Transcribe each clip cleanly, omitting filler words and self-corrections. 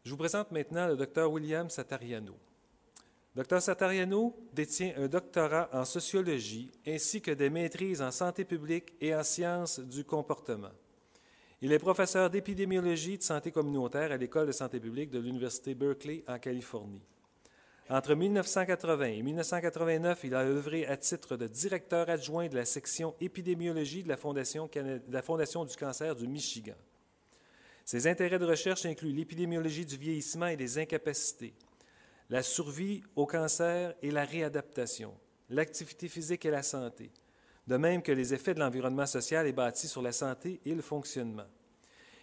Je vous présente maintenant le Dr William Satariano. Dr Satariano détient un doctorat en sociologie ainsi que des maîtrises en santé publique et en sciences du comportement. Il est professeur d'épidémiologie de santé communautaire à l'École de santé publique de l'Université Berkeley en Californie. Entre 1980 et 1989, il a œuvré à titre de directeur adjoint de la section épidémiologie de la Fondation du cancer du Michigan. Ses intérêts de recherche incluent l'épidémiologie du vieillissement et des incapacités, la survie au cancer et la réadaptation, l'activité physique et la santé, de même que les effets de l'environnement social et bâti sur la santé et le fonctionnement.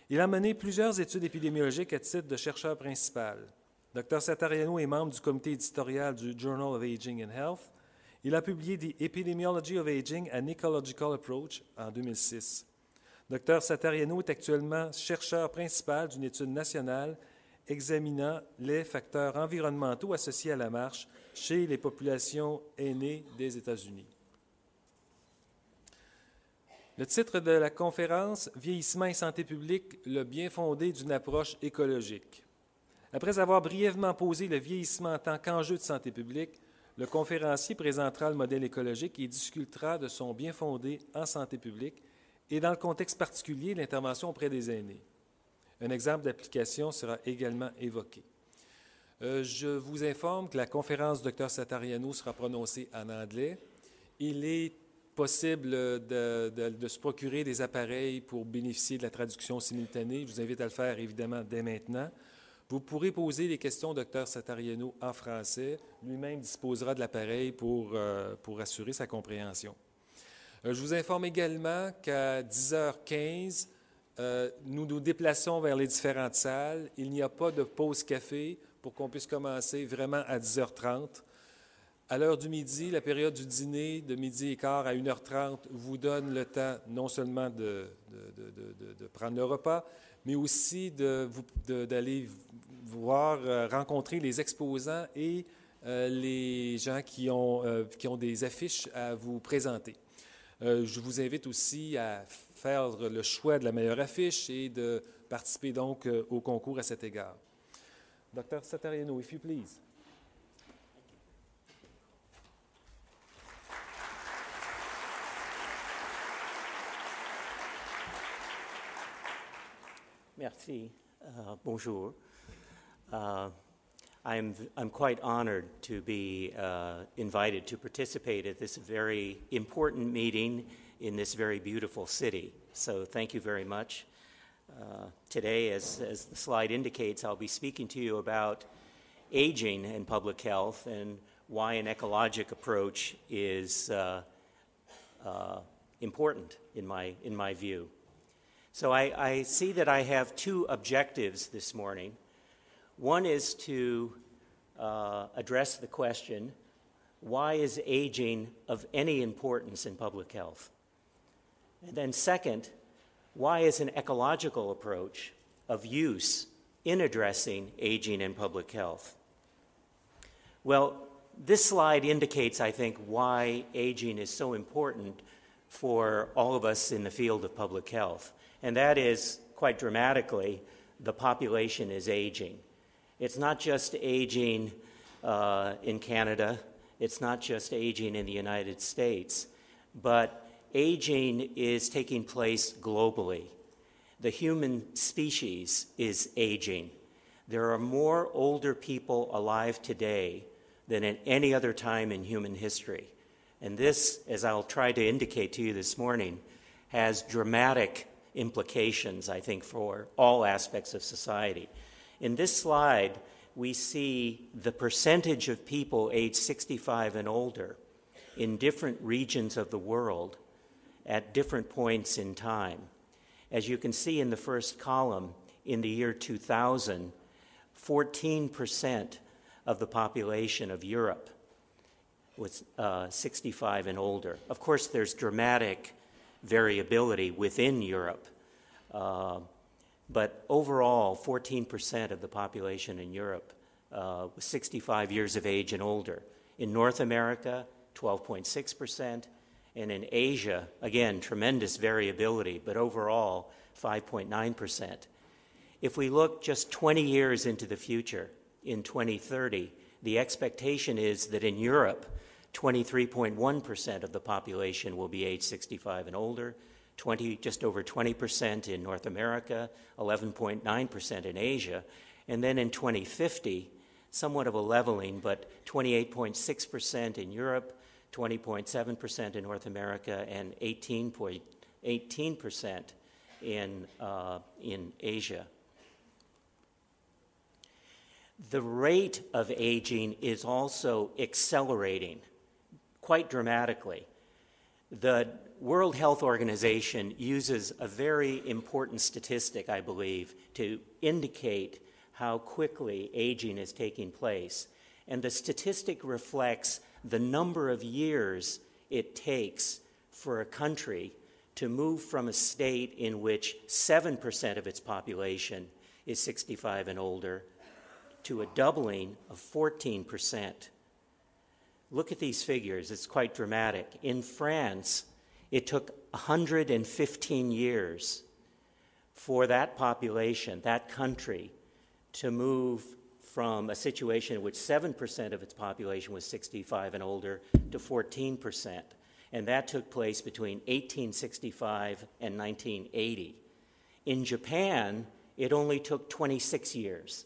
Il a mené plusieurs études épidémiologiques à titre de chercheur principal. Dr Satariano est membre du comité éditorial du Journal of Aging and Health. Il a publié The Epidemiology of Aging, an Ecological Approach en 2006. Dr Satariano est actuellement chercheur principal d'une étude nationale examinant les facteurs environnementaux associés à la marche chez les populations aînées des États-Unis. Le titre de la conférence, « Vieillissement et santé publique, le bien-fondé d'une approche écologique ». Après avoir brièvement posé le vieillissement en tant qu'enjeu de santé publique, le conférencier présentera le modèle écologique et discutera de son bien-fondé en santé publique et dans le contexte particulier, l'intervention auprès des aînés. Un exemple d'application sera également évoqué. Je vous informe que la conférence du Dr Satariano sera prononcée en anglais. Il est possible de se procurer des appareils pour bénéficier de la traduction simultanée. Je vous invite à le faire évidemment dès maintenant. Vous pourrez poser des questions au Dr Satariano en français. Lui-même disposera de l'appareil pour assurer sa compréhension. Je vous informe également qu'à 10h15, nous nous déplaçons vers les différentes salles. Il n'y a pas de pause café pour qu'on puisse commencer vraiment à 10h30. À l'heure du midi, la période du dîner de midi et quart à 1h30 vous donne le temps non seulement de prendre le repas, mais aussi d'aller voir, rencontrer les exposants et les gens qui ont des affiches à vous présenter. Je vous invite aussi à faire le choix de la meilleure affiche et de participer donc au concours à cet égard. Dr. Satariano, if you please. Merci. Bonjour. I'm quite honored to be invited to participate at this very important meeting in this very beautiful city. So thank you very much. Today, as the slide indicates, I'll be speaking to you about aging and public health and why an ecologic approach is important in my view. So I see that I have two objectives this morning. One is to address the question, why is aging of any importance in public health? And then second, why is an ecological approach of use in addressing aging and public health? Well, this slide indicates, I think, why aging is so important for all of us in the field of public health. And that is, quite dramatically, the population is aging. It's not just aging in Canada, it's not just aging in the United States, but aging is taking place globally. The human species is aging. There are more older people alive today than at any other time in human history. And this, as I'll try to indicate to you this morning, has dramatic implications, I think, for all aspects of society. In this slide, we see the percentage of people aged 65 and older in different regions of the world at different points in time. As you can see in the first column, in the year 2000, 14% of the population of Europe was 65 and older. Of course, there's dramatic variability within Europe, but overall, 14% of the population in Europe was 65 years of age and older. In North America, 12.6%, and in Asia, again, tremendous variability, but overall, 5.9%. If we look just 20 years into the future, in 2030, the expectation is that in Europe, 23.1% of the population will be age 65 and older, just over 20% in North America, 11.9% in Asia, and then in 2050, somewhat of a leveling, but 28.6% in Europe, 20.7% in North America, and 18% in Asia. The rate of aging is also accelerating quite dramatically. The World Health Organization uses a very important statistic, I believe, to indicate how quickly aging is taking place. And the statistic reflects the number of years it takes for a country to move from a state in which 7% of its population is 65 and older to a doubling of 14%. Look at these figures, it's quite dramatic. In France, it took 115 years for that population, that country, to move from a situation in which 7% of its population was 65 and older to 14%. And that took place between 1865 and 1980. In Japan, it only took 26 years,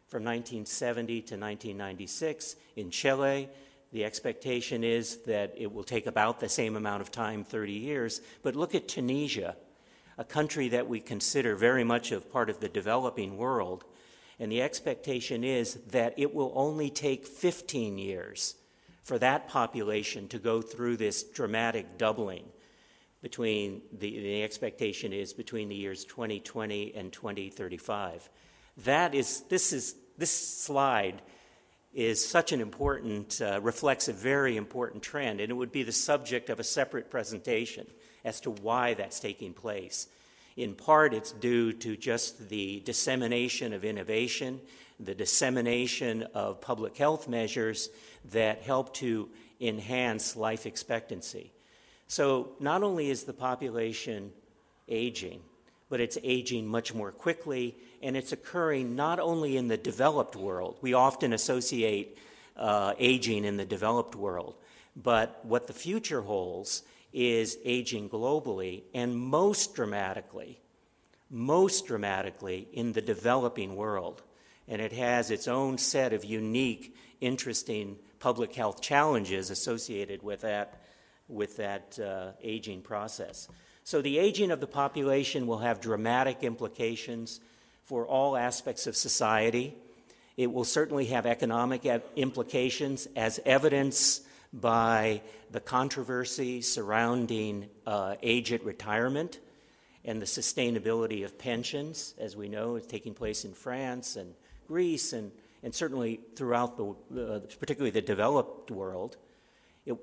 from 1970 to 1996. In Chile, the expectation is that it will take about the same amount of time, 30 years. But look at Tunisia, a country that we consider very much of part of the developing world. And the expectation is that it will only take 15 years for that population to go through this dramatic doubling between the expectation is between the years 2020 and 2035. This slide is such an important, reflects a very important trend, and it would be the subject of a separate presentation as to why that's taking place. In part, it's due to just the dissemination of innovation, the dissemination of public health measures that help to enhance life expectancy. So not only is the population aging, but it's aging much more quickly, and it's occurring not only in the developed world. We often associate aging in the developed world, but what the future holds is aging globally, and most dramatically in the developing world. And it has its own set of unique, interesting public health challenges associated with that aging process. So the aging of the population will have dramatic implications for all aspects of society. It will certainly have economic implications, as evidenced by the controversy surrounding age at retirement and the sustainability of pensions, as we know, is taking place in France and Greece and certainly throughout particularly the developed world.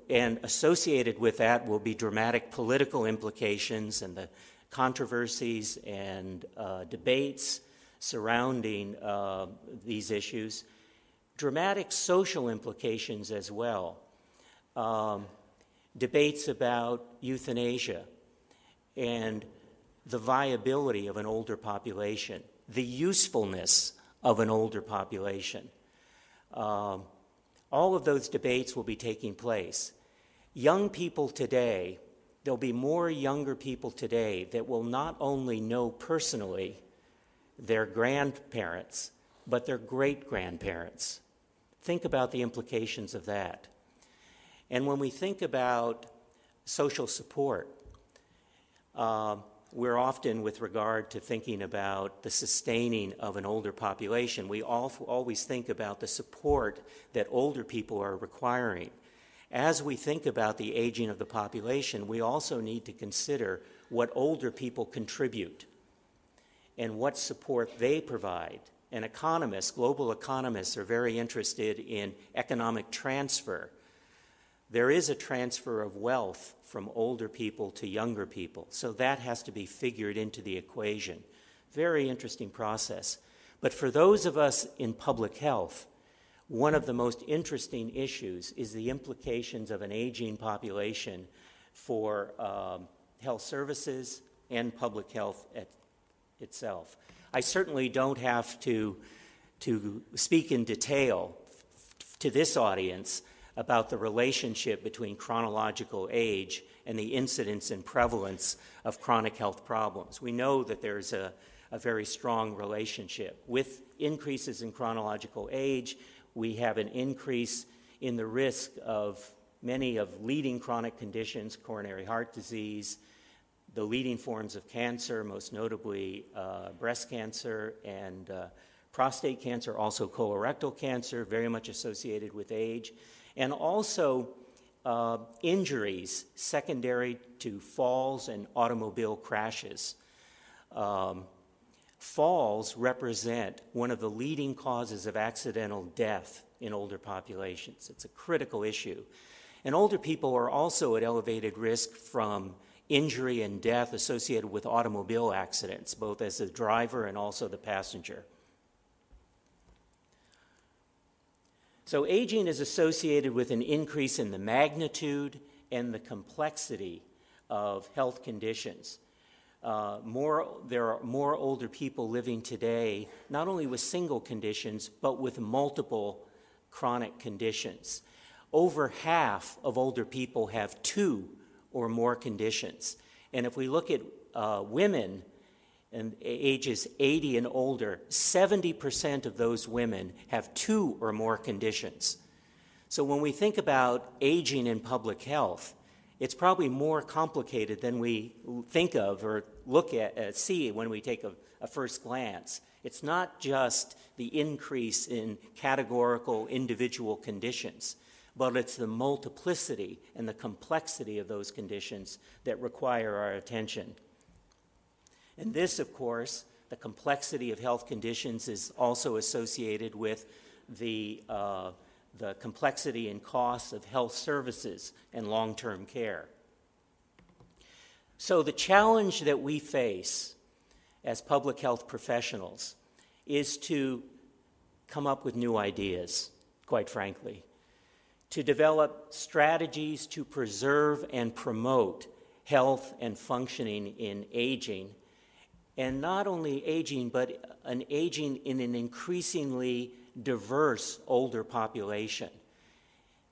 And associated with that will be dramatic political implications and the controversies and debates surrounding these issues. Dramatic social implications as well. Debates about euthanasia and the viability of an older population, the usefulness of an older population. All of those debates will be taking place. Young people today, there'll be more younger people today that will not only know personally their grandparents, but their great-grandparents. Think about the implications of that. And when we think about social support, we're often, with regard to thinking about the sustaining of an older population, we always think about the support that older people are requiring. As we think about the aging of the population, we also need to consider what older people contribute and what support they provide. And economists, global economists, are very interested in economic transfer. There is a transfer of wealth from older people to younger people, so that has to be figured into the equation. Very interesting process. But for those of us in public health, one of the most interesting issues is the implications of an aging population for health services and public health itself. I certainly don't have to speak in detail to this audience about the relationship between chronological age and the incidence and prevalence of chronic health problems. We know that there's a very strong relationship. With increases in chronological age, we have an increase in the risk of many of leading chronic conditions, coronary heart disease, the leading forms of cancer, most notably breast cancer and prostate cancer, also colorectal cancer, very much associated with age, and also injuries secondary to falls and automobile crashes. Falls represent one of the leading causes of accidental death in older populations. It's a critical issue. And older people are also at elevated risk from injury and death associated with automobile accidents, both as the driver and also the passenger. So aging is associated with an increase in the magnitude and the complexity of health conditions. There are more older people living today, not only with single conditions, but with multiple chronic conditions. Over half of older people have 2 or more conditions. And if we look at women and ages 80 and older, 70% of those women have 2 or more conditions. So when we think about aging in public health, it's probably more complicated than we think of or look at, see when we take a first glance. It's not just the increase in categorical individual conditions, but it's the multiplicity and the complexity of those conditions that require our attention. And this, of course, the complexity of health conditions is also associated with the complexity and costs of health services and long-term care. So the challenge that we face as public health professionals is to come up with new ideas, quite frankly, to develop strategies to preserve and promote health and functioning in aging, and not only aging, but an aging in an increasingly diverse older population.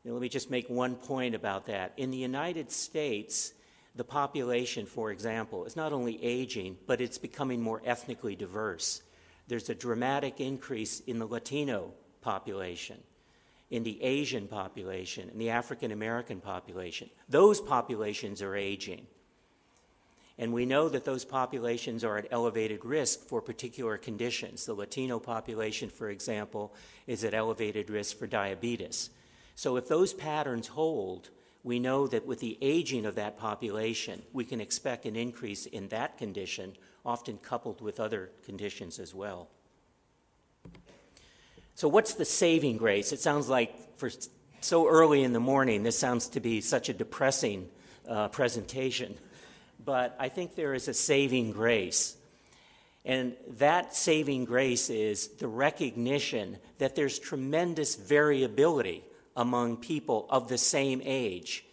Now, let me just make one point about that. In the United States, the population, for example, is not only aging, but it's becoming more ethnically diverse. There's a dramatic increase in the Latino population, in the Asian population, in the African American population. Those populations are aging. And we know that those populations are at elevated risk for particular conditions. The Latino population, for example, is at elevated risk for diabetes. So if those patterns hold, we know that with the aging of that population, we can expect an increase in that condition, often coupled with other conditions as well. So what's the saving grace? It sounds like for so early in the morning, this sounds to be such a depressing presentation. But I think there is a saving grace. And that saving grace is the recognition that there's tremendous variability among people of the same age.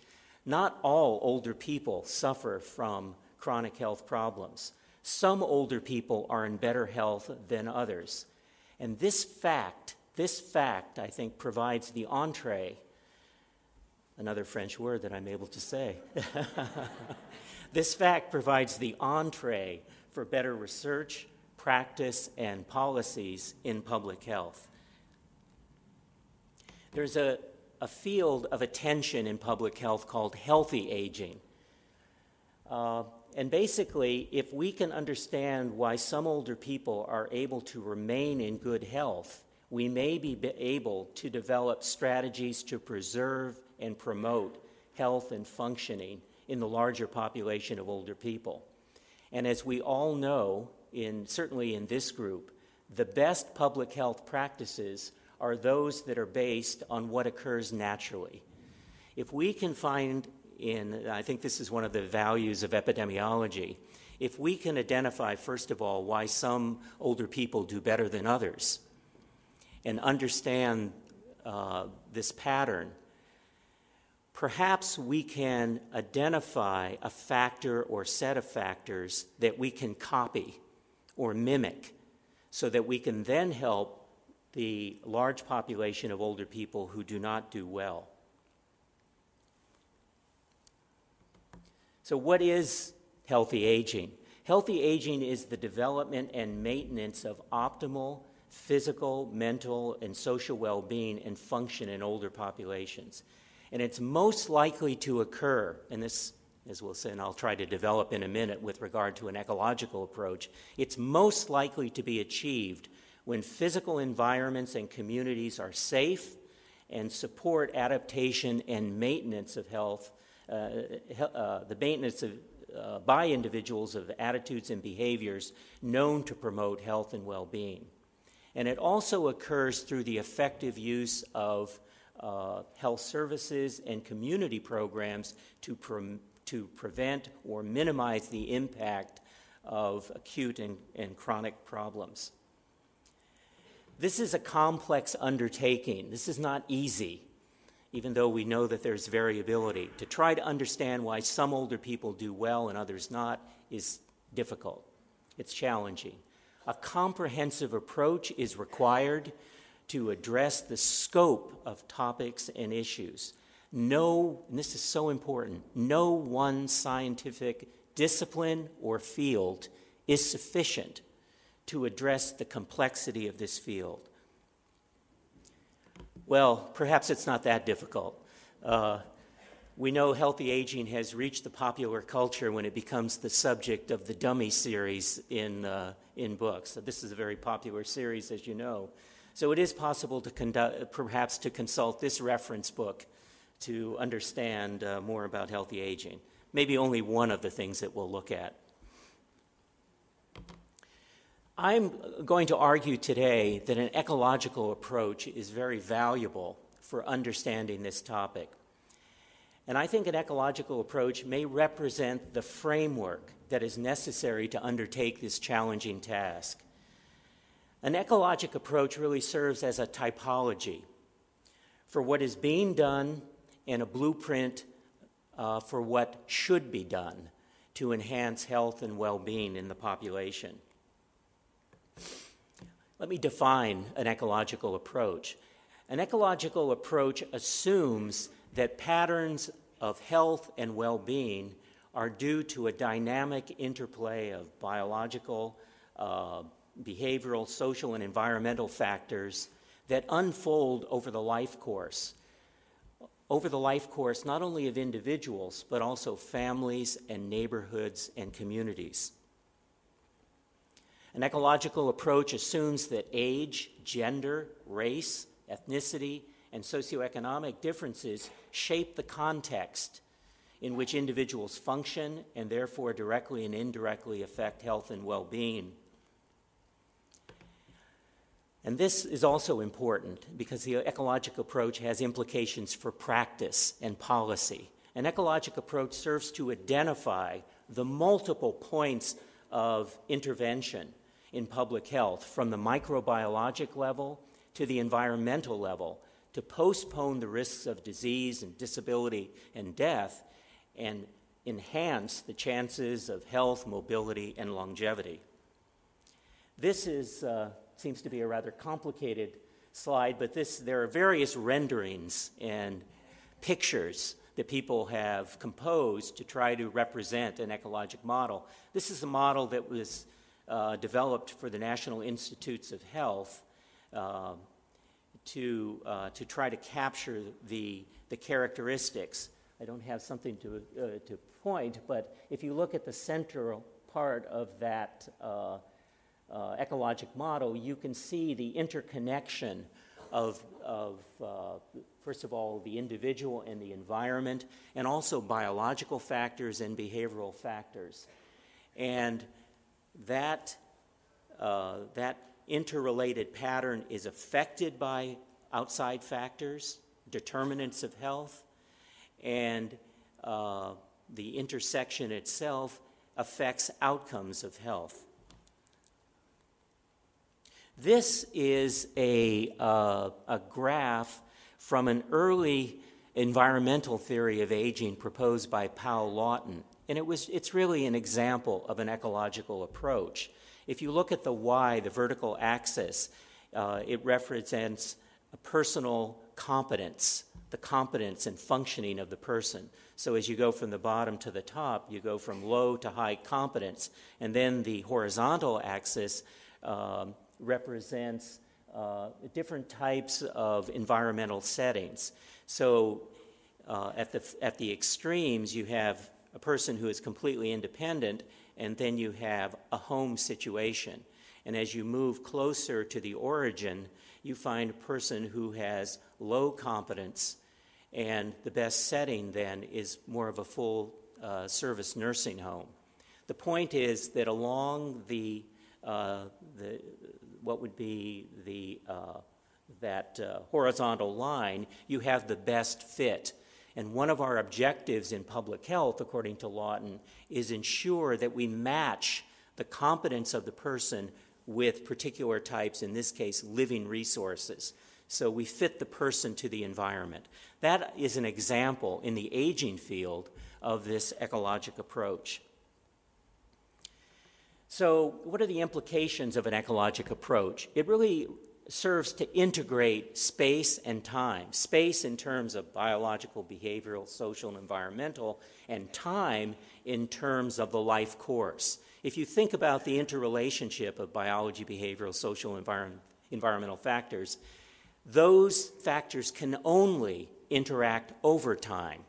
Not all older people suffer from chronic health problems. Some older people are in better health than others. And this fact, I think, provides the entree, another French word that I'm able to say. This fact provides the entree for better research, practice, and policies in public health. There's a field of attention in public health called healthy aging. And basically, if we can understand why some older people are able to remain in good health, we may be able to develop strategies to preserve and promote health and functioning in the larger population of older people. And as we all know, certainly in this group, the best public health practices are those that are based on what occurs naturally. If we can find I think this is one of the values of epidemiology, if we can identify, first of all, why some older people do better than others, and understand this pattern, perhaps we can identify a factor or set of factors that we can copy or mimic so that we can then help the large population of older people who do not do well. So what is healthy aging? Healthy aging is the development and maintenance of optimal physical, mental, and social well-being and function in older populations. And it's most likely to occur, and this, as we'll say, and I'll try to develop in a minute with regard to an ecological approach, it's most likely to be achieved when physical environments and communities are safe and support adaptation and maintenance of health, the maintenance of, by individuals of attitudes and behaviors known to promote health and well-being. And it also occurs through the effective use of health services and community programs to prevent or minimize the impact of acute and chronic problems. This is a complex undertaking. This is not easy, even though we know that there's variability. To try to understand why some older people do well and others not is difficult. It's challenging. A comprehensive approach is required to address the scope of topics and issues. No, and this is so important, no one scientific discipline or field is sufficient to address the complexity of this field. Well, perhaps it's not that difficult. We know healthy aging has reached the popular culture when it becomes the subject of the Dummy series in books. So this is a very popular series, as you know. So it is possible to perhaps to consult this reference book to understand more about healthy aging. Maybe only one of the things that we'll look at. I'm going to argue today that an ecological approach is very valuable for understanding this topic. And I think an ecological approach may represent the framework that is necessary to undertake this challenging task. An ecologic approach really serves as a typology for what is being done and a blueprint for what should be done to enhance health and well-being in the population. Let me define an ecological approach. An ecological approach assumes that patterns of health and well-being are due to a dynamic interplay of biological, behavioral, social, and environmental factors that unfold over the life course. Over the life course not only of individuals, but also families and neighborhoods and communities. An ecological approach assumes that age, gender, race, ethnicity, and socioeconomic differences shape the context in which individuals function and therefore directly and indirectly affect health and well-being. And this is also important because the ecologic approach has implications for practice and policy. An ecologic approach serves to identify the multiple points of intervention in public health, from the microbiologic level to the environmental level, to postpone the risks of disease and disability and death and enhance the chances of health, mobility, and longevity. This seems to be a rather complicated slide, but there are various renderings and pictures that people have composed to try to represent an ecologic model. This is a model that was developed for the National Institutes of Health to try to capture the characteristics. I don't have something to point, but if you look at the central part of that ecologic model, you can see the interconnection of first of all, the individual and the environment, and also biological factors and behavioral factors. And that interrelated pattern is affected by outside factors, determinants of health, and the intersection itself affects outcomes of health. This is a graph from an early environmental theory of aging proposed by Powell Lawton. And it's really an example of an ecological approach. If you look at the Y, the vertical axis, it represents a personal competence, the competence and functioning of the person. So as you go from the bottom to the top, you go from low to high competence. And then the horizontal axis represents different types of environmental settings. So at the extremes, you have a person who is completely independent, and then you have a home situation. And as you move closer to the origin, you find a person who has low competence, and the best setting then is more of a full service nursing home. The point is that along what would be that horizontal line, you have the best fit. And one of our objectives in public health, according to Lawton, is ensure that we match the competence of the person with particular types, in this case, living resources. So we fit the person to the environment. That is an example in the aging field of this ecologic approach. So what are the implications of an ecologic approach? It really serves to integrate space and time. Space in terms of biological, behavioral, social, and environmental, and time in terms of the life course. If you think about the interrelationship of biology, behavioral, social, and environmental factors, those factors can only interact over time.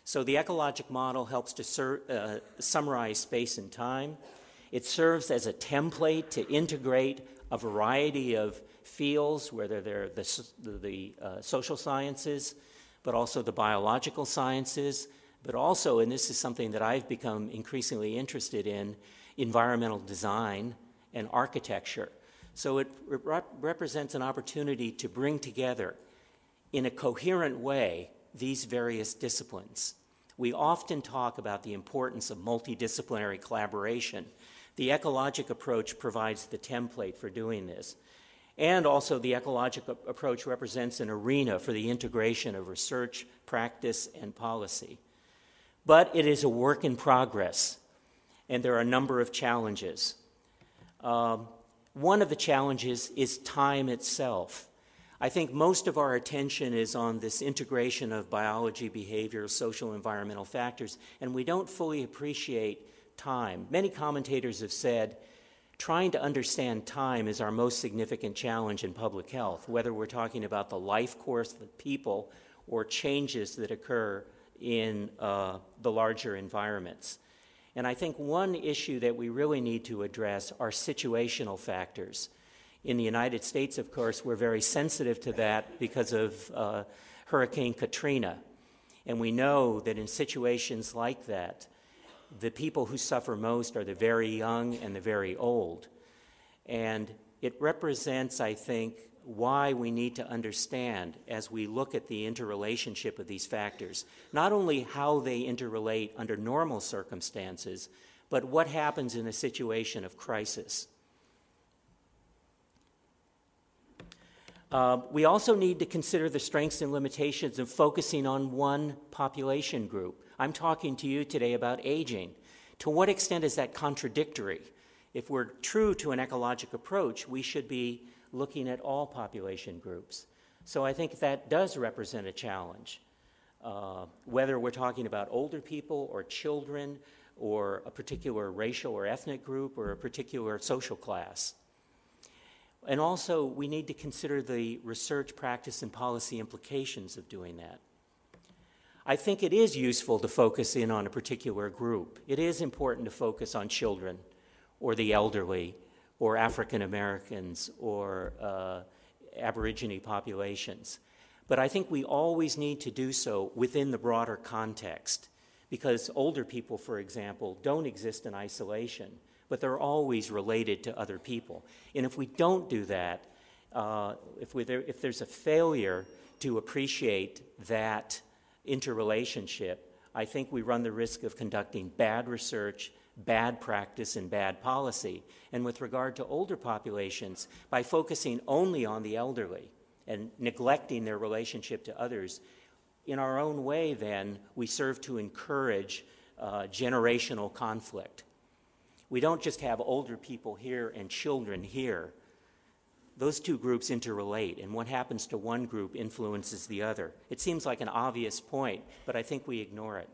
So the ecologic model helps to summarize space and time. It serves as a template to integrate a variety of fields, whether they're the social sciences, but also the biological sciences, but also, and this is something that I've become increasingly interested in, environmental design and architecture. So it represents an opportunity to bring together, in a coherent way, these various disciplines. We often talk about the importance of multidisciplinary collaboration. The ecologic approach provides the template for doing this. And also the ecologic approach represents an arena for the integration of research, practice, and policy. But it is a work in progress, and there are a number of challenges. One of the challenges is time itself. I think most of our attention is on this integration of biology, behavior, social, environmental factors, and we don't fully appreciate time. Many commentators have said trying to understand time is our most significant challenge in public health, whether we're talking about the life course of people or changes that occur in the larger environments. And I think one issue that we really need to address are situational factors. In the United States, of course, we're very sensitive to that because of Hurricane Katrina. And we know that in situations like that, the people who suffer most are the very young and the very old. And it represents, I think, why we need to understand, as we look at the interrelationship of these factors, not only how they interrelate under normal circumstances, but what happens in a situation of crisis. We also need to consider the strengths and limitations of focusing on one population group. I'm talking to you today about aging. To what extent is that contradictory? If we're true to an ecologic approach, we should be looking at all population groups. So I think that does represent a challenge. Whether we're talking about older people or children or a particular racial or ethnic group or a particular social class. And also, we need to consider the research, practice, and policy implications of doing that. I think it is useful to focus in on a particular group. It is important to focus on children or the elderly or African Americans or Aborigine populations. But I think we always need to do so within the broader context, because older people, for example, don't exist in isolation, but they're always related to other people. And if we don't do that, if there's a failure to appreciate that interrelationship, I think we run the risk of conducting bad research, bad practice, and bad policy. And with regard to older populations, by focusing only on the elderly and neglecting their relationship to others, in our own way, then, we serve to encourage generational conflict. We don't just have older people here and children here. Those two groups interrelate, and what happens to one group influences the other. It seems like an obvious point, but I think we ignore it.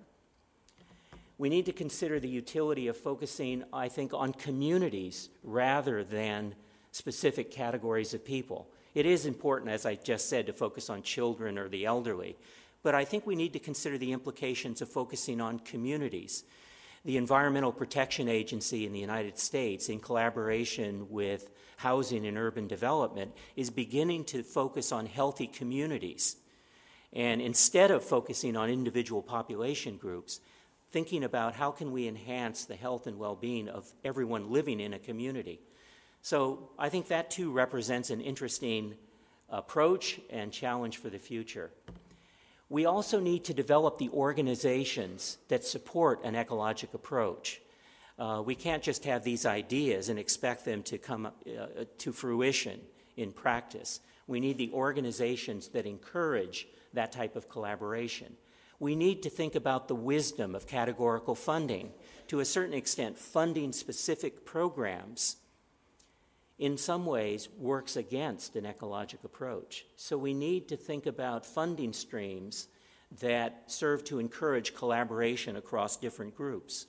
We need to consider the utility of focusing, I think, on communities rather than specific categories of people. It is important, as I just said, to focus on children or the elderly, but I think we need to consider the implications of focusing on communities. The Environmental Protection Agency in the United States, in collaboration with Housing and Urban Development, is beginning to focus on healthy communities. And instead of focusing on individual population groups, thinking about how can we enhance the health and well-being of everyone living in a community. So I think that too represents an interesting approach and challenge for the future. We also need to develop the organizations that support an ecologic approach. We can't just have these ideas and expect them to come to fruition in practice. We need the organizations that encourage that type of collaboration. We need to think about the wisdom of categorical funding. To a certain extent, funding specific programs in some ways works against an ecologic approach. So we need to think about funding streams that serve to encourage collaboration across different groups.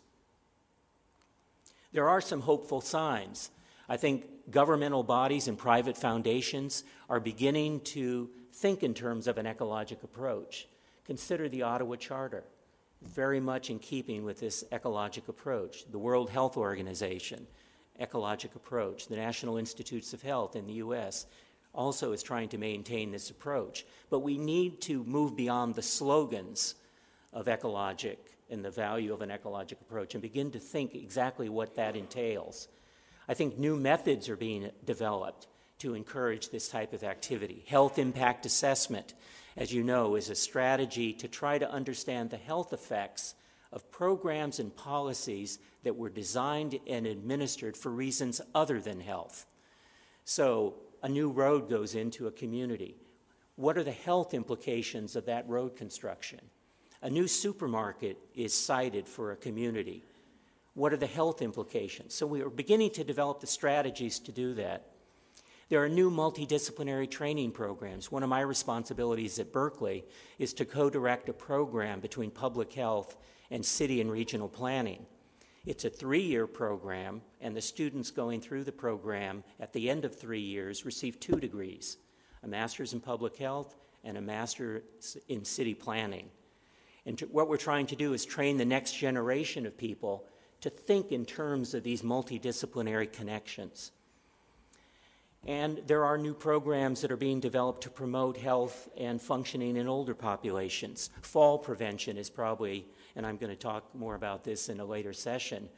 There are some hopeful signs. I think governmental bodies and private foundations are beginning to think in terms of an ecologic approach. Consider the Ottawa Charter, very much in keeping with this ecologic approach. The World Health Organization, ecologic approach. The National Institutes of Health in the U.S. also is trying to maintain this approach. But we need to move beyond the slogans of ecologic and the value of an ecologic approach and begin to think exactly what that entails. I think new methods are being developed to encourage this type of activity. Health impact assessment, as you know, is a strategy to try to understand the health effects of programs and policies that were designed and administered for reasons other than health. So a new road goes into a community. What are the health implications of that road construction? A new supermarket is cited for a community. What are the health implications? So we are beginning to develop the strategies to do that. There are new multidisciplinary training programs. One of my responsibilities at Berkeley is to co-direct a program between public health and city and regional planning. It's a 3-year program, and the students going through the program at the end of 3 years receive 2 degrees, a master's in public health and a master's in city planning. And what we're trying to do is train the next generation of people to think in terms of these multidisciplinary connections. And there are new programs that are being developed to promote health and functioning in older populations. Fall prevention is probably, and I'm going to talk more about this in a later session,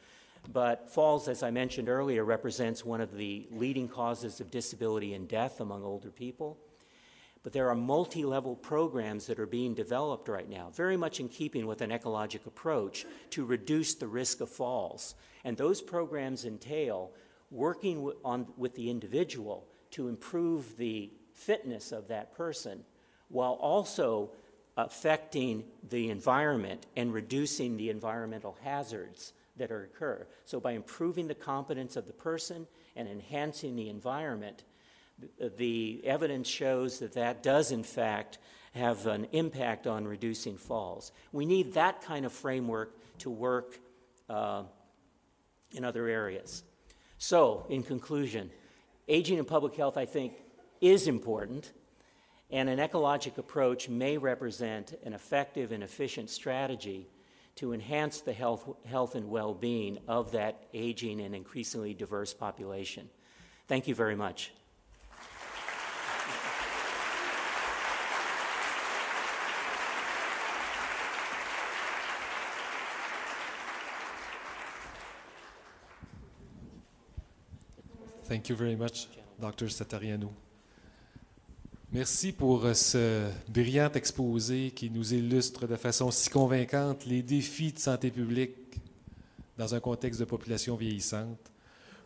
but falls, as I mentioned earlier, represents one of the leading causes of disability and death among older people. But there are multi-level programs that are being developed right now, very much in keeping with an ecologic approach to reduce the risk of falls. And those programs entail working with the individual to improve the fitness of that person while also affecting the environment and reducing the environmental hazards that occur. So by improving the competence of the person and enhancing the environment, the evidence shows that that does in fact have an impact on reducing falls. We need that kind of framework to work in other areas. So, in conclusion, aging and public health, I think, is important, and an ecologic approach may represent an effective and efficient strategy to enhance the health and well-being of that aging and increasingly diverse population. Thank you very much. Thank you very much, Dr. Satariano. Merci pour ce brillant exposé qui nous illustre de façon si convaincante les défis de santé publique dans un contexte de population vieillissante.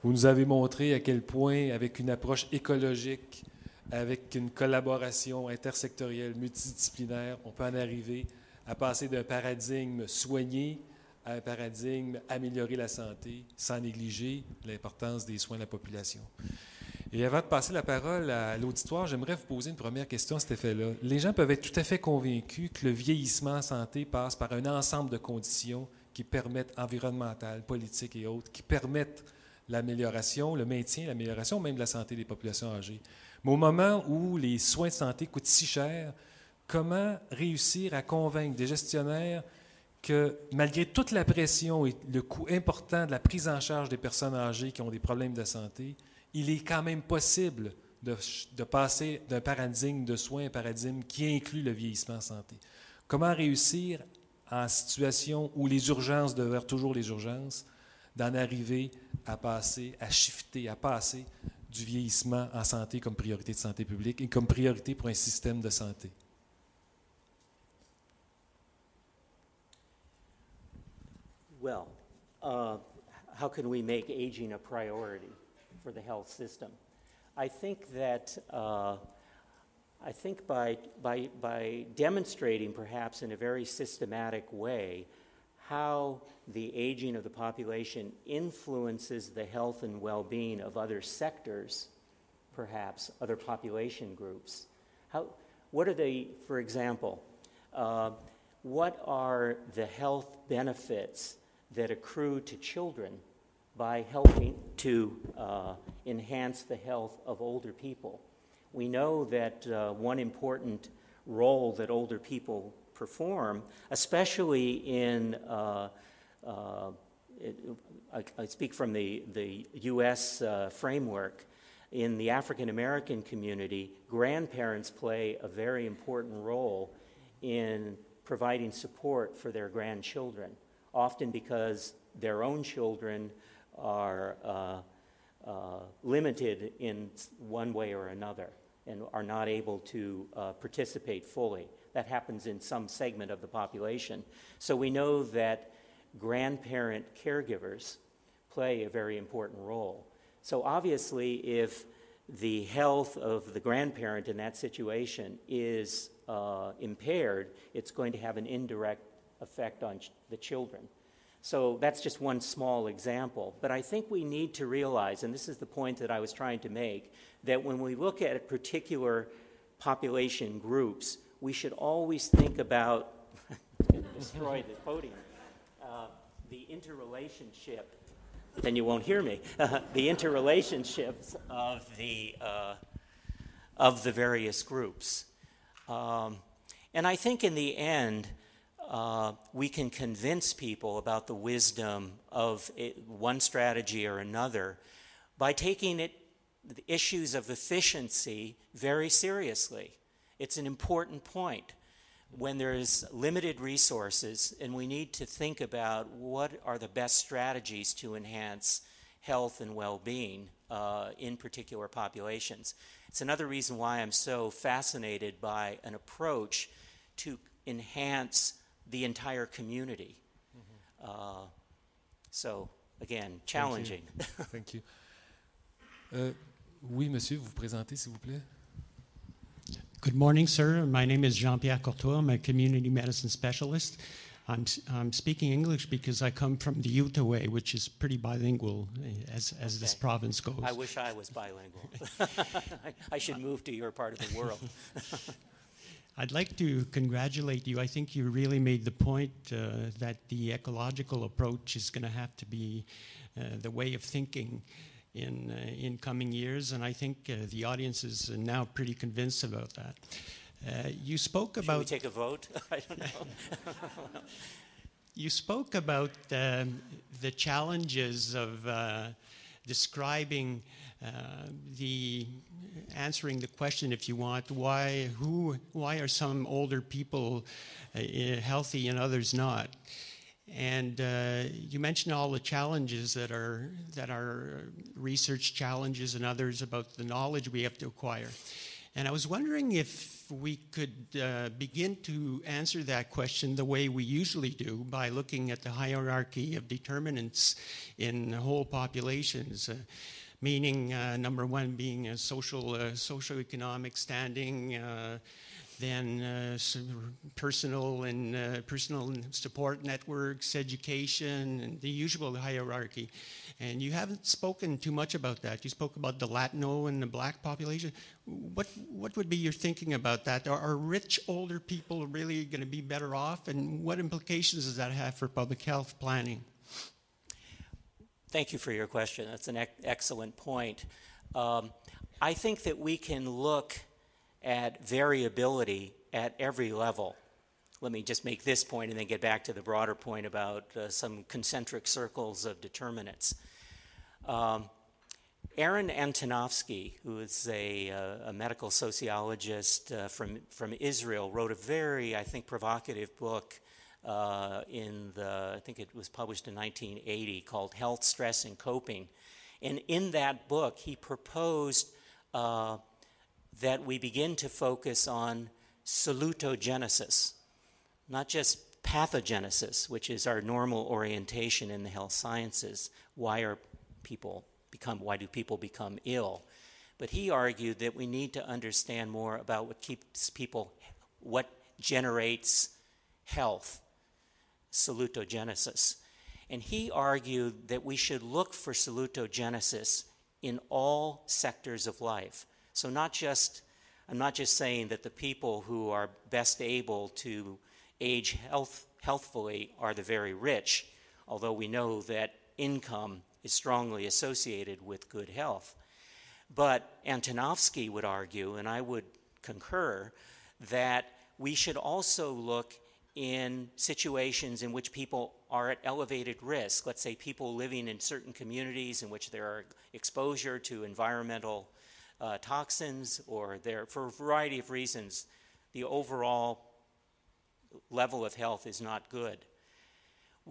Vous nous avez montré à quel point, avec une approche écologique, avec une collaboration intersectorielle, multidisciplinaire, on peut en arriver à passer d'un paradigme soigné à un paradigme améliorer la santé sans négliger l'importance des soins de la population. Et avant de passer la parole à l'auditoire, j'aimerais vous poser une première question à cet effet-là. Les gens peuvent être tout à fait convaincus que le vieillissement en santé passe par un ensemble de conditions qui permettent, environnementales, politiques et autres, qui permettent l'amélioration, le maintien, l'amélioration même de la santé des populations âgées. Mais au moment où les soins de santé coûtent si cher, comment réussir à convaincre des gestionnaires que malgré toute la pression et le coût important de la prise en charge des personnes âgées qui ont des problèmes de santé, il est quand même possible de passer d'un paradigme de soins à un paradigme qui inclut le vieillissement en santé. Comment réussir en situation où les urgences demeurent toujours les urgences, d'en arriver à passer, à shifter, à passer du vieillissement en santé comme priorité de santé publique et comme priorité pour un système de santé? Well, how can we make aging a priority for the health system? I think that by demonstrating, perhaps in a very systematic way, how the aging of the population influences the health and well-being of other sectors, perhaps other population groups. What are they, for example, what are the health benefits that accrue to children by helping to enhance the health of older people? We know that one important role that older people perform, especially in, I speak from the U.S. Framework, in the African American community, grandparents play a very important role in providing support for their grandchildren, often because their own children are limited in one way or another and are not able to participate fully. That happens in some segment of the population. So we know that grandparent caregivers play a very important role. So obviously, if the health of the grandparent in that situation is impaired, it's going to have an indirect effect on the children. So that's just one small example. But I think we need to realize, and this is the point that I was trying to make, that when we look at particular population groups, we should always think about, destroy the podium, the interrelationship, then you won't hear me, the interrelationships of the various groups. And I think in the end, we can convince people about the wisdom of one strategy or another by taking the issues of efficiency very seriously. It's an important point. When there's limited resources and we need to think about what are the best strategies to enhance health and well-being in particular populations. It's another reason why I'm so fascinated by an approach to enhance the entire community. Mm-hmm. So, again, challenging. Thank you. Oui, monsieur, vous vous présentez, s'il vous plaît. Good morning, sir. My name is Jean-Pierre Courtois. I'm a community medicine specialist. I'm speaking English because I come from the Outaouais, which is pretty bilingual as this province goes. I wish I was bilingual. I should move to your part of the world. I'd like to congratulate you. I think you really made the point that the ecological approach is going to have to be the way of thinking in coming years, and I think the audience is now pretty convinced about that. You spoke about... Should we take a vote? I don't know. You spoke about the challenges of describing answering the question, if you want, why are some older people healthy and others not? And you mentioned all the challenges that are research challenges and others about the knowledge we have to acquire. And I was wondering if we could begin to answer that question the way we usually do, by looking at the hierarchy of determinants in whole populations, meaning number one being a socioeconomic standing, then personal support networks, education, and the usual hierarchy. And you haven't spoken too much about that. You spoke about the Latino and the black population. What would be your thinking about that? Are rich older people really going to be better off? And what implications does that have for public health planning? Thank you for your question. That's an excellent point. I think that we can look at variability at every level. Let me just make this point and then get back to the broader point about some concentric circles of determinants. Aaron Antonovsky, who is a medical sociologist from Israel, wrote a very, I think, provocative book I think it was published in 1980, called Health, Stress, and Coping. And in that book, he proposed that we begin to focus on salutogenesis, not just pathogenesis, which is our normal orientation in the health sciences. Why do people become ill? But he argued that we need to understand more about what generates health, salutogenesis. And he argued that we should look for salutogenesis in all sectors of life. So I'm not just saying that the people who are best able to age healthfully are the very rich, although we know that income is strongly associated with good health. But Antonovsky would argue, and I would concur, that we should also look in situations in which people are at elevated risk. Let's say people living in certain communities in which there are exposure to environmental toxins, or for a variety of reasons, the overall level of health is not good.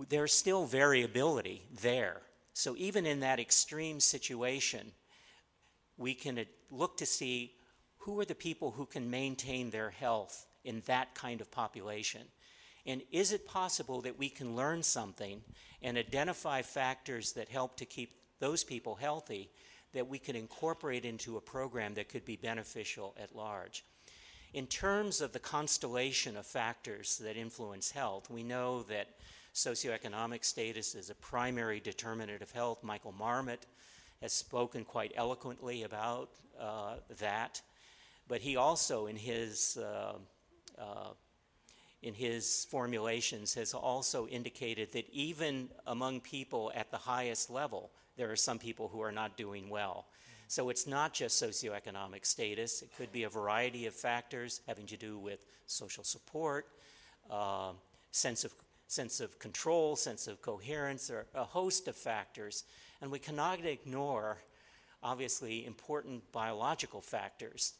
There's still variability there. So even in that extreme situation, we can look to see who are the people who can maintain their health in that kind of population. And is it possible that we can learn something and identify factors that help to keep those people healthy that we could incorporate into a program that could be beneficial at large? In terms of the constellation of factors that influence health, we know that socioeconomic status is a primary determinant of health. Michael Marmot has spoken quite eloquently about that, but he also, in his formulations, has also indicated that even among people at the highest level, there are some people who are not doing well. So it's not just socioeconomic status. It could be a variety of factors having to do with social support, sense of control, sense of coherence, or a host of factors. And we cannot ignore, obviously, important biological factors.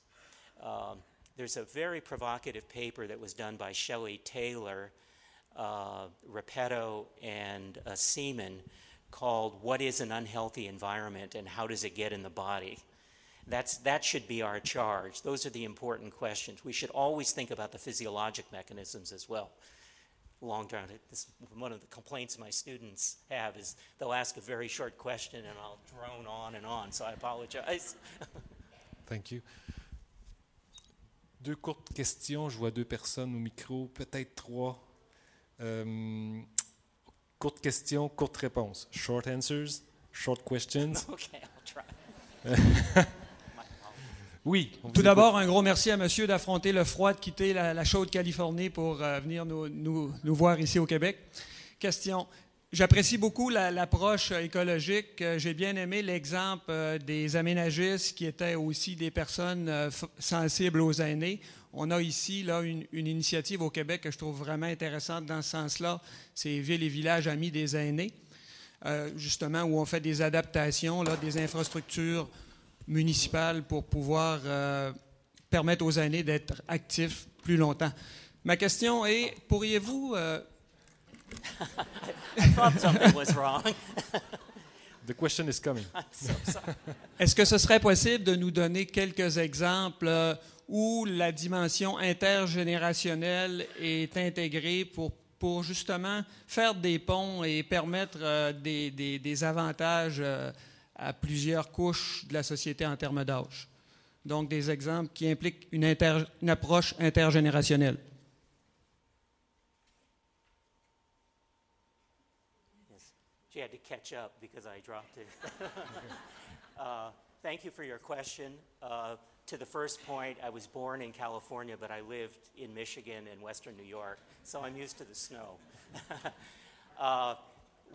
There's a very provocative paper that was done by Shelley Taylor, Repetto, and Seaman, called "What is an Unhealthy Environment and How Does It Get in the Body?" That should be our charge. Those are the important questions. We should always think about the physiologic mechanisms as well. Long term, one of the complaints my students have is they'll ask a very short question and I'll drone on and on, so I apologize. Thank you. Deux courtes questions. Je vois deux personnes au micro, peut-être trois. Courte question, courte réponse. Short answers, short questions. Okay, I'll try. Oui. Tout d'abord, un gros merci à monsieur d'affronter le froid, de quitter la chaude Californie pour venir nous voir ici au Québec. Question. J'apprécie beaucoup l'approche écologique. J'ai bien aimé l'exemple des aménagistes qui étaient aussi des personnes sensibles aux aînés. On a ici là, une initiative au Québec que je trouve vraiment intéressante dans ce sens-là. C'est Villes et villages amis des aînés, justement où on fait des adaptations, là, des infrastructures municipales pour pouvoir permettre aux aînés d'être actifs plus longtemps. Ma question est, pourriez-vous... I thought something was wrong. The question is coming. I'm so sorry. Est-ce que ce serait possible de nous donner quelques exemples où la dimension intergénérationnelle est intégrée pour justement faire des ponts et permettre des avantages à plusieurs couches de la société en termes d'âge? Donc, des exemples qui impliquent une approche intergénérationnelle. She had to catch up because I dropped it. Thank you for your question. To the first point, I was born in California, but I lived in Michigan and Western New York, so I'm used to the snow.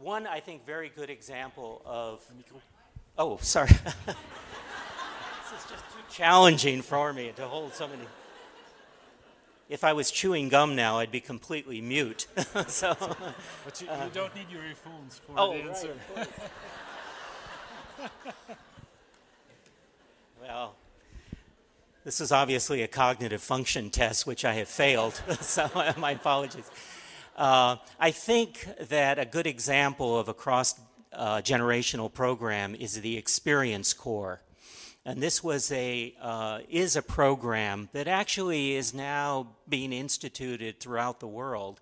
One, I think, very good example of... Oh, sorry. This is just too challenging for me to hold so many... If I was chewing gum now, I'd be completely mute. So, But you don't need your earphones for oh, the answer. right. Well, this is obviously a cognitive function test, which I have failed, so my apologies. I think that a good example of a cross-generational program is the Experience Corps. And this was is a program that actually is now being instituted throughout the world.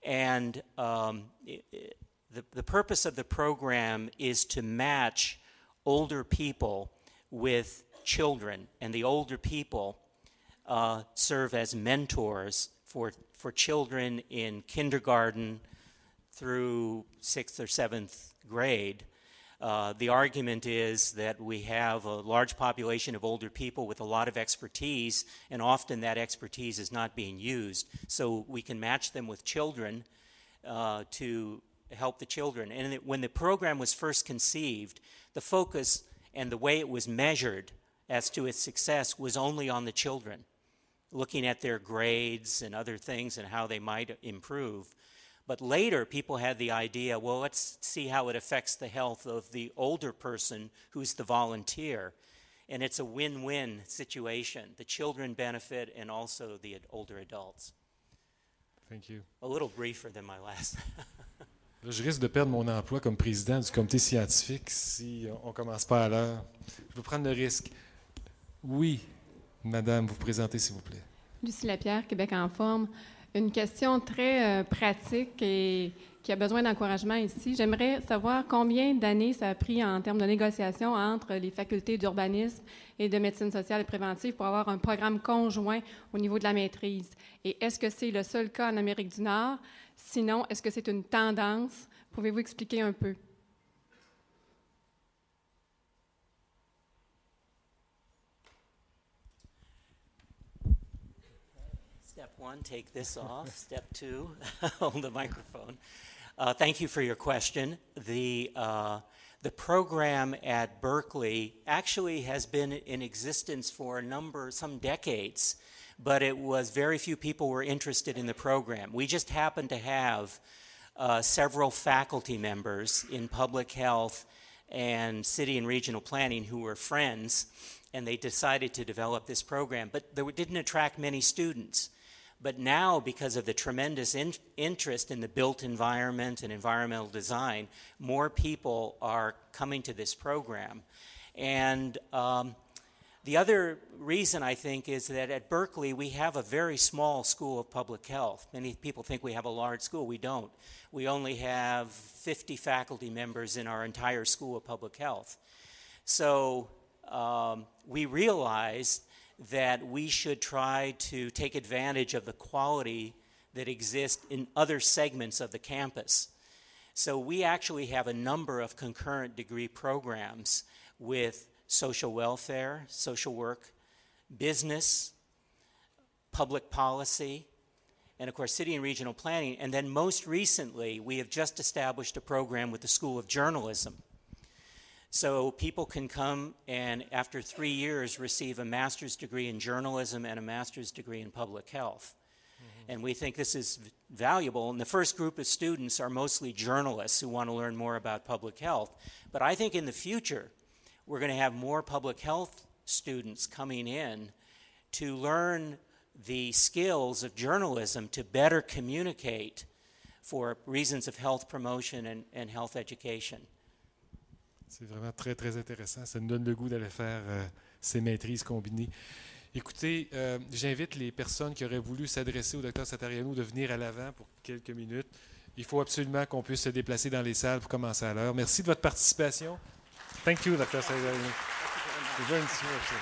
And the purpose of the program is to match older people with children. And the older people serve as mentors for children in kindergarten through 6th or 7th grade. The argument is that we have a large population of older people with a lot of expertise, and often that expertise is not being used. So we can match them with children to help the children. And when the program was first conceived, the focus and the way it was measured as to its success was only on the children, looking at their grades and other things and how they might improve. But later, people had the idea, well, let's see how it affects the health of the older person who's the volunteer. And it's a win-win situation. The children benefit and also the older adults. Thank you. A little briefer than my last. Là, je risque de perdre mon emploi comme président du comité scientifique si on ne commence pas à l'heure. Je vais prendre le risque. Oui, madame, vous présentez, s'il vous plaît. Lucie Lapierre, Québec en forme. Une question très pratique et qui a besoin d'encouragement ici. J'aimerais savoir combien d'années ça a pris en termes de négociation entre les facultés d'urbanisme et de médecine sociale et préventive pour avoir un programme conjoint au niveau de la maîtrise. Et est-ce que c'est le seul cas en Amérique du Nord? Sinon, est-ce que c'est une tendance? Pouvez-vous expliquer un peu? Step one, take this off. Step two, hold the microphone. Thank you for your question. The program at Berkeley actually has been in existence for some decades, but it was very few people were interested in the program. We just happened to have several faculty members in public health and city and regional planning who were friends, and they decided to develop this program, but it didn't attract many students. But now, because of the tremendous interest in the built environment and environmental design, more people are coming to this program. And the other reason, I think, is that at Berkeley, we have a very small school of public health. Many people think we have a large school. We don't. We only have 50 faculty members in our entire school of public health. So we realized that we should try to take advantage of the quality that exists in other segments of the campus. So we actually have a number of concurrent degree programs with social welfare, social work, business, public policy, and of course city and regional planning. And then most recently, we have just established a program with the School of Journalism. So people can come and after 3 years receive a master's degree in journalism and a master's degree in public health. Mm-hmm. And we think this is valuable. And the first group of students are mostly journalists who want to learn more about public health. But I think in the future, we're going to have more public health students coming in to learn the skills of journalism to better communicate for reasons of health promotion and health education. C'est vraiment très, très intéressant. Ça nous donne le goût d'aller faire ces maîtrises combinées. Écoutez, j'invite les personnes qui auraient voulu s'adresser au Dr Satariano de venir à l'avant pour quelques minutes. Il faut absolument qu'on puisse se déplacer dans les salles pour commencer à l'heure. Merci de votre participation. Thank you, Dr Satariano. C'est bien ici, merci.